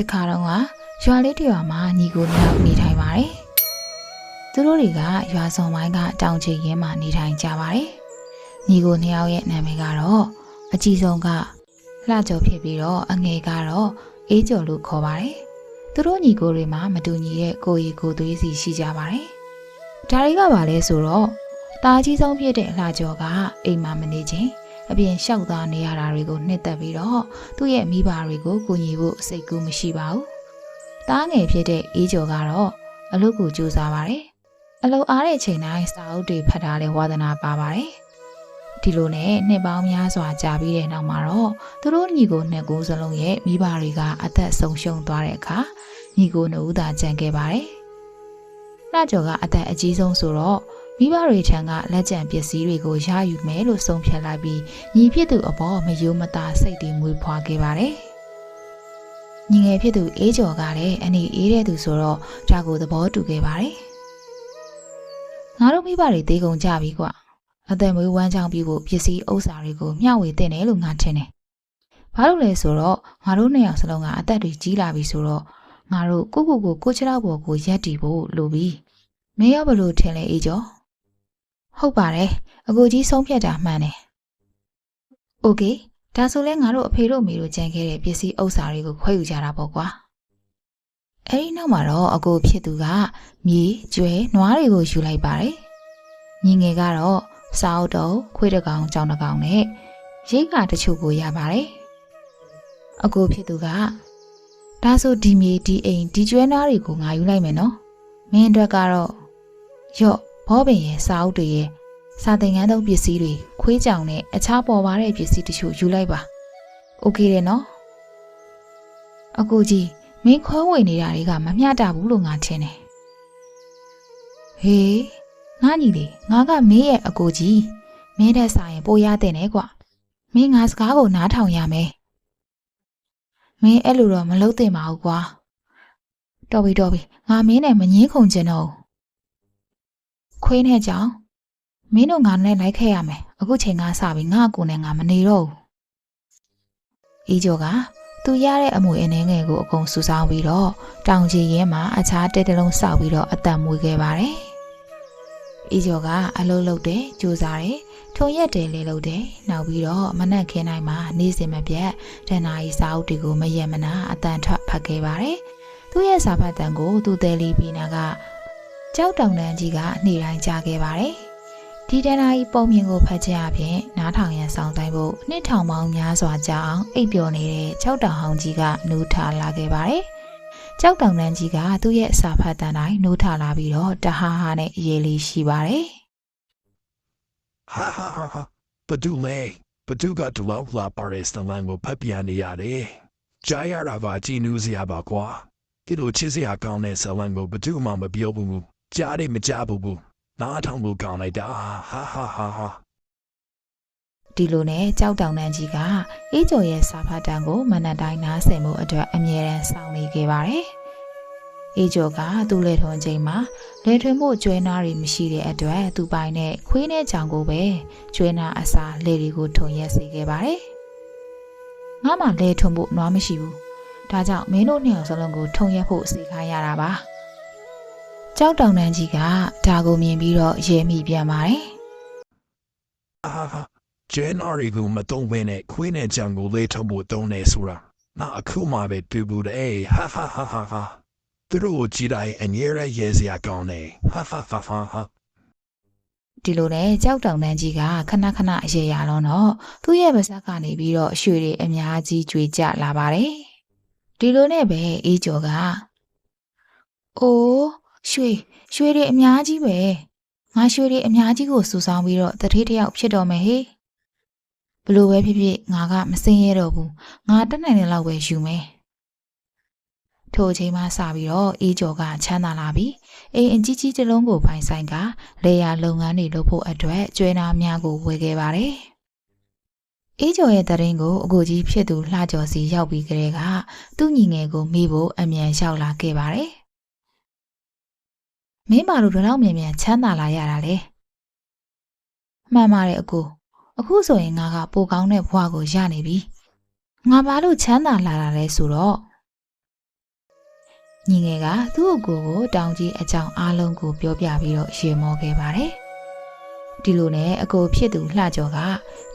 တခါတော့ကရွာလေးတစ်ရွာမှာညီကိုနှစ်ယောက်နေထိုင်ပါတယ်။သူတို့တွေကရွာစုံပိုင်းကတောင်ချေရင်းမှာနေထိုင်ကြပါတယ်။ညီကိုနှစ်ယောက်ရဲ့နာမည်ကတော့အကြီးဆုံးကလှကျော်ဖြစ်ပြီးတော့အငယ်ကတော့အေးကျော်လို့ခေါ်ပါတယ်။သူတို့ညီကိုတွေမှာမတူညီတဲ့ကိုရီကိုသွေးစီရှိကြပါတယ်။ဒါတွေကဘာလဲဆိုတော့တာအကြီးဆုံးဖြစ်တဲ့လှကျော်ကအိမ်မှာမနေခြင်းအပြင်လျှောက်သားနေရတာတွေကိုနှစ်သက်ပြီးတော့သူ့ရဲ့မိဘတွေကိုကူညီဖို့စိတ်ကူးမရှိပါဘူး။တားငယ်ဖြစ်တဲ့အေးကျော်ကတော့အလုပ်ကိုကြိုးစားပါတယ်။အလုပ်အားတဲ့ချိန်တိုင်းစာအုပ်တွေဖတ်ထားတဲ့ဝါသနာပါပါတယ်။ဒီလိုနဲ့နှစ်ပေါင်းများစွာကြာပြီးတဲ့နောက်မှာတော့သူတို့ညီကိုနှစ်ကိုစလုံးရဲ့မိဘတွေကအသက်ဆုံးရှုံးသွားတဲ့အခါညီကိုနှစ်ဦးသာကျန်ခဲ့ပါတယ်။လှကျော်ကအသက်အကြီးဆုံးဆိုတော့မိဘတွေထံကလက်ကျန်ပစ္စည်းတွေကိုရယူမယ်လို့ဆုံးဖြတ်လိုက်ပြီးညီဖြစ်သူအပေါ်မယိုးမသားစိတ်တွေမွေးဖွားခဲ့ပါတယ်။ညီငယ်ဖြစ်သူအေးကျော်ကလည်းအနေအေးတဲ့သူဆိုတော့ဒါကိုသဘောတူခဲ့ပါတယ်။ငါတို့မိဘတွေတေးကုန်ကြပြီကွာ။အသက်မွေးဝမ်းကြောင်းပြီးဖို့ပစ္စည်းဥစ္စာတွေကိုမျှဝေတင်တယ်လို့ငါထင်တယ်။ဘာလို့လဲဆိုတော့ငါတို့နှစ်ယောက်စလုံးကအသက်တွေကြီးလာပြီဆိုတော့ငါတို့ကိုချလောက်ပေါ်ကိုရက်တီဖို့လိုပြီ။မင်းရောဘလို့ထင်လဲအေးကျော်ဟုတ်ပါတယ်အကိုကြီးဆုံးဖြတ်တာမှန်တယ်โอเคဒါဆိုလဲငါတို့အဖေတို့အမေတို့ကြံခဲ့တဲ့ပစ္စည်းဥစ္စာတွေကိုခွဲယူကြတာပေါ့ကွာအဲဒီနောက်မှာတော့အကိုဖြစ်သူကမြေကျွဲနွားတွေကိုယူလိုက်ပါတယ်ညီငယ်ကတော့စာအုပ်တုံးခွေးတစ်ကောင်ကြောင်တစ်ကောင်နဲ့ရိတ်ကတချို့ကိုရပါတယ်အကိုဖြစ်သူကဒါဆိုဒီမြေဒီအိမ်ဒီကျွဲနွားတွေကိုငါယူလိုက်မယ်နော်မင်းအတွက်ကတော့ရော့ဘောပင်ရဲ့စာအုပ်တွေရဲ့စာသင်ခန်းသုံးပစ္စည်းတွေခွေးကြောင်နဲ့အခြားပေါ်ပါတဲ့ပစ္စည်းတချို့ယူလိုက်ပါโอเคတယ်နော်အကူကြီးမင်းခွဲဝေနေတာတွေကမမျှတဘူးလို့ငါထင်တယ်ဟေးငါညီလေးငါကမင်းရဲ့အကူကြီးမင်းတဲ့ဆိုင်ပိုရတဲ့နဲ့ကွာမင်းငါစကားကိုနားထောင်ရမယ်မင်းအဲ့လိုတော့မလုပ်သင့်ပါဘူးကွာတော်ပြီငါမင်းနဲ့မငင်းခုန်ချင်တော့ခွေးနဲ့ကြောင်မင်းတို့ငါနဲ့လိုက်ခဲ့ရမယ်အခုချိန်ကစပြီးငါ့ကိုနဲ့ငါမနေတော့ဘူးအေးကျော်ကသူရတဲ့အမွေအနေငယ်ကိုအကုန်စုဆောင်းပြီးတော့တောင်ကြီးရင်းမှာအခြားတဲတလုံးစောက်ပြီးတော့အတန်မွေခဲ့ပါတယ်အေးကျော်ကအလုပ်လုပ်တယ်ကြိုးစားတယ်ထုံရက်တယ်လေလုပ်တယ်နောက်ပြီးတော့မနက်ခင်းတိုင်းမှာနေ့စဉ်မပြတ်တဏှာကြီးစာအုပ်တွေကိုမရက်မနာအတန်ထွက်ဖတ်ခဲ့ပါတယ်သူ့ရဲ့စာဖတ်တန်ကိုသူတဲလီပီနာကကြောက်တောင်တန်းကြီးကနှိတိုင်းကြခဲ့ပါတယ်။ဒီတန်းသားကြီးပုံမြင်ကိုဖတ်ခြင်းအပြင်နားထောင်ရန်ဆောင်တိုင်းဖို့နှစ်ထောင်ပေါင်းများစွာကြာအောင်အိပ်ပျော်နေတဲ့ကြောက်တောင်ဟောင်းကြီးကနှိုးထလာခဲ့ပါတယ်။ကြောက်တောင်တန်းကြီးကသူ့ရဲ့စာဖတ်တန်တိုင်းနှိုးထလာပြီးတော့တဟာဟာနဲ့အေးလေးရှိပါတယ်။ဟာဘဒူကတူလောက်လာပါရစ်တလန်ကိုဖတ်ပြနေရတယ်။ကြားရတာပါကြည်နူးစရာပါကွာ။ဒီလိုချစ်စရာကောင်းတဲ့ဇလန်ကိုဘဒူမှမပြောဘူး။ကြားတယ်မကြားဘူး။နားထောင်လို့ကောင်းလိုက်တာဟာဒီလိုနဲ့ကြောက်တောင်တန်းကြီးကအေးကျော်ရဲ့စာဖတ်တန်ကိုမနက်တိုင်းနားဆင်မှုအတွက်အမြဲတမ်းစောင့်နေခဲ့ပါတယ်။အေးကျော်ကသူ့လက်ထွန်းချိန်မှာလက်ထွန်းမှုကျွဲနာတွေမရှိတဲ့အတွက်သူပိုင်နဲ့ခွေးနဲ့ကြောင်ကိုပဲကျွဲနာအစားလေတွေကိုထုံရက်စေခဲ့ပါတယ်။ငါမှလက်ထွန်းဖို့နွားမရှိဘူး။ဒါကြောင့်မင်းတို့နှစ်ယောက်စလုံးကိုထုံရက်ဖို့စီခိုင်းရတာပါ။ကြောက်တောင်တန်းကြီးကဒါကိုမြင်ပြီးတော့ရဲမိပြန်ပါတယ်။ကျဲနာရီကိုမတုံးဘဲနဲ့ခွေးနဲ့ကြောင်ကိုလေထုံဖို့တုံးနေဆိုတာငါအခုမှပဲတွေ့ဘူးတဲ့ဟာသူတို့ကြည့်တိုင်းအငြင်းရဲစရာကောင်းနေဟာဒီလိုနဲ့ကြောက်တောင်တန်းကြီးကခဏအရေရတော့သူ့ရဲ့ပါးစပ်ကနေပြီးတော့ရွှေတွေအများကြီးကြွေကြလာပါတယ်ဒီလိုနဲ့ပဲအေးကျော်ကအိုးရွှေတွေအများကြီးပဲငါရွှေတွေအများကြီးကိုစုဆောင်းပြီးတော့တတိတယောက်ဖြစ်တော့မယ်ဟေးဘလို့ပဲဖြစ်ဖြစ်ငါကမစင်ရတော့ဘူးငါတက်နိုင်တဲ့လောက်ပဲယူမယ်ထိုအချိန်မှစပြီးတော့အေးကျော်ကချမ်းသာလာပြီးအိမ်အကြီးကြီးတစ်လုံးကိုပိုင်ဆိုင်ကလေယာလုပ်ငန်းတွေလုပ်ဖို့အတွက်ကျွဲနာများကိုဝယ်ခဲ့ပါတယ်အေးကျော်ရဲ့တရင်ကိုအကိုကြီးဖြစ်သူလှကျော်စီရောက်ပြီးကြတဲ့ကသူ့ညီငယ်ကိုမိဖို့အမြန်ရောက်လာခဲ့ပါတယ်မင်းပါလို့တော့မြန်ချမ်းသာလာရတာလေမှန်ပါတယ်အကိုအခုဆိုရင်ငါကပိုကောင်းတဲ့ဘဝကိုရနေပြီငါဘာလို့ချမ်းသာလာတာလဲဆိုတော့ ညီငယ်ကသူ့အကိုကိုတောင်ကြီးအကြောင်းအားလုံးကိုပြောပြပြီးတော့ရေမောခဲ့ပါတယ်ဒီလိုနဲ့အကိုဖြစ်သူလှကျော်က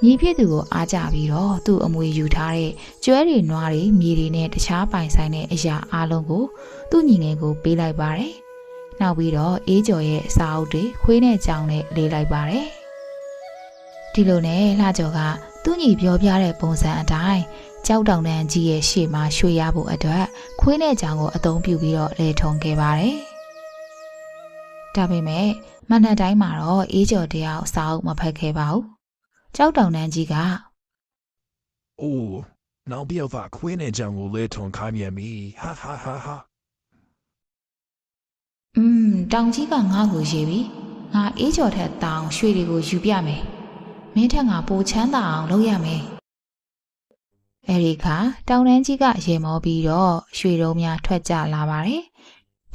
ညီဖြစ်သူကိုအားကြပြီးတော့သူ့အမွေယူထားတဲ့ကျွဲတွေနွားတွေမြေတွေနဲ့တခြားပိုင်ဆိုင်တဲ့အရာအားလုံးကိုသူ့ညီငယ်ကိုပေးလိုက်ပါတယ်နောက်ပြီးတော့အေးကျော်ရဲ့စာအုပ်တွေခွေးနဲ့ကြောင်နဲ့လေးလိုက်ပါတယ်ဒီလိုနဲ့လှကျော်ကသူ့ညီပြောပြတဲ့ပုံစံအတိုင်းကြောက်တောင်တန်းကြီးရဲ့ရှေ့မှာရွှေရဖို့အတွက်ခွေးနဲ့ကြောင်ကိုအသုံးပြုပြီးတော့လေထုံခဲ့ပါတယ်ဒါပေမဲ့မနက်တိုင်းမှာတော့အေးကျော်တယောက်စာအုပ်မဖတ်ခဲ့ပါဘူးကြောက်တောင်တန်းကြီးက အိုးနောက်ပြောသားခွေးနဲ့ကြောင်ကိုလေထုံခိုင်းမြမီဟာဟာဟာဟာတောင်ကြီးကငါ့ကိုရေးပြီးငါအေးကျော်ထက်တောင်ရွှေတွေကိုယူပြမယ်မင်းထက်ငါပိုချမ်းသာအောင်လုပ်ရမယ်အဲဒီခါတောင်တန်းကြီးကရေမောပြီးတော့ရွှေတုံးများထွက်ကြလာပါတယ်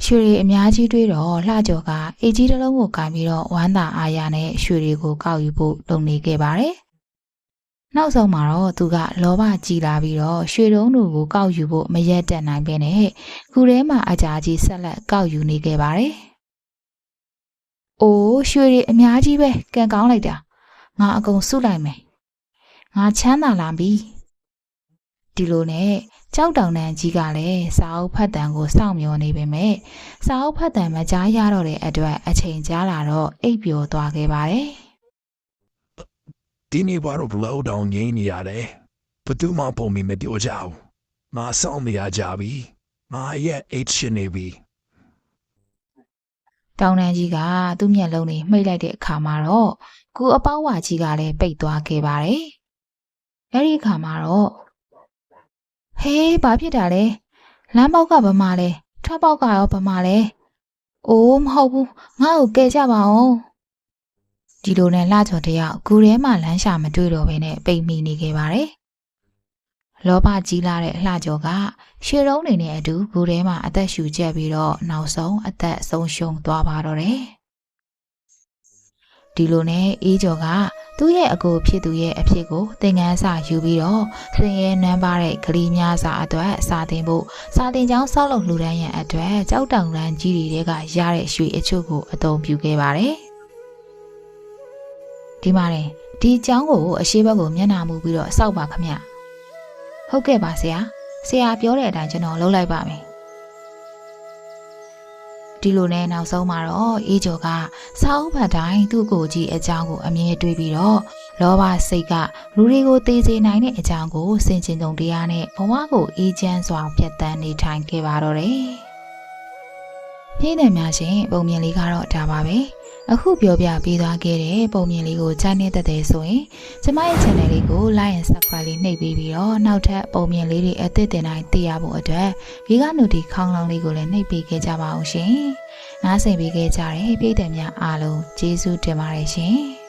ရွှေတွေအများကြီးတွေးတော့လှကျော်ကအေးကြီးတစ်လုံးကိုကင်ပြီးတော့ဝမ်းသာအားရနဲ့ရွှေတွေကိုကောက်ယူဖို့လုပ်နေခဲ့ပါတယ်နောက်ဆုံးမှာတော့သူကလောဘကြီးလာပြီးတော့ရွှေတုံးတွေကိုကောက်ယူဖို့မရက်တက်နိုင်ပဲနဲ့ခုထဲမှာအကြာကြီးဆက်လက်ကောက်ယူနေခဲ့ပါတယ်။အိုးရွှေတွေအများကြီးပဲကန်ကောင်းလိုက်တာငါအကုန်စုလိုက်မယ်။ငါချမ်းသာလာပြီ။ဒီလိုနဲ့ကြောက်တောင်တန်းကြီးကလည်းစာအုပ်ဖတ်တံကိုစောင့်မျှော်နေပေမဲ့စာအုပ်ဖတ်တံမကြားရတော့တဲ့အတွက်အချိန်ကြာလာတော့အိပ်ပျော်သွားခဲ့ပါတယ်။ဒီနေ့ဘာလို့ဘလို့တောင်ငိမ့်နေရတယ်ဘသူမှပုံမီမပြောကြဘူးငါစောင့်နေရကြပြီငါရဲ့အိတ်ရှင်နေပြီတောင်တန်းကြီးကသူ့မျက်လုံးတွေမှိတ်လိုက်တဲ့အခါမှာတော့ကူအပေါက်ဝါကြီးကလည်းပိတ်သွားခဲ့ပါတယ်အဲ့ဒီအခါမှာတော့ဟေးဘာဖြစ်တာလဲလမ်းပေါက်ကဘာမှလဲထွက်ပေါက်ကရောဘာမှလဲအိုးမဟုတ်ဘူးငါ့ကိုကယ်ကြပါဦးဒီလိုနဲ့လှကျော်တယောက်ကူထဲမှာလမ်းရှာမတွေ့တော့ဘဲနဲ့ပိတ်မိနေခဲ့ပါတယ်လောဘကြီးလာတဲ့လှကျော်ကရွှေတုံးတွေနဲ့အတူကူထဲမှာအသက်ရှူကျက်ပြီးတော့နောက်ဆုံးအသက်ဆုံးရှုံးသွားပါတော့တယ်ဒီလိုနဲ့အေးကျော်ကသူ့ရဲ့အကိုဖြစ်သူရဲ့အဖြစ်ကိုသင်ခန်းစာယူပြီးတော့ဆင်းရဲနွမ်းပါတဲ့ကလေးများစာအတွက်စာသင်ဖို့စာသင်ကျောင်းဆောက်လုပ်လှူဒန်းရန်အတွက်ကြောက်တောင်တန်းကြီးတွေကရတဲ့ရွှေအချို့ကိုအသုံးပြုခဲ့ပါတယ်ဒီမှာဒီကျောင်းကိုအရှိဘက်ကိုမျက်နှာမူပြီးတော့စောက်ပါခမဟုတ်ကဲ့ပါဆရာပြောတဲ့အတိုင်းကျွန်တော်လုပ်လိုက်ပါမယ်ဒီလိုနဲ့နောက်ဆုံးမှာတော့အေးကျော်ကစာအုပ်ဖတ်တိုင်းသူ့ကိုယ်ကြီးအကြောင်းကိုအမြဲတွေးပြီးတော့လောဘစိတ်ကလူတွေကိုသေစေနိုင်တဲ့အကြောင်းကိုစင်ကျင်တုံတရားနဲ့ဘဝကိုအေးချမ်းစွာဖြတ်သန်းနေထိုင်ခဲ့ပါတော့တယ်ပြည်နယ်များရှင်ပုံမြင်လေးကတော့ဒါပါပဲအခုပြောပြပေးသွားခဲ့တဲ့ပုံမြင်လေးကိုကြိုက်နေတဲ့ဆိုရင်ကျမရဲ့ channel လေးကို like and subscribe လေးနှိပ်ပေးပြီးတော့နောက်ထပ်ပုံမြင်လေးတွေအသစ်တင်တိုင်းသိရဖို့အတွက်ဒီက notification ခေါင်းလောင်းလေးကိုလည်းနှိပ်ပေးခဲ့ကြပါအောင်ရှင်။နားဆင်ပေးခဲ့ကြတဲ့ပြည်သူများအားလုံးကျေးဇူးတင်ပါတယ်ရှင်။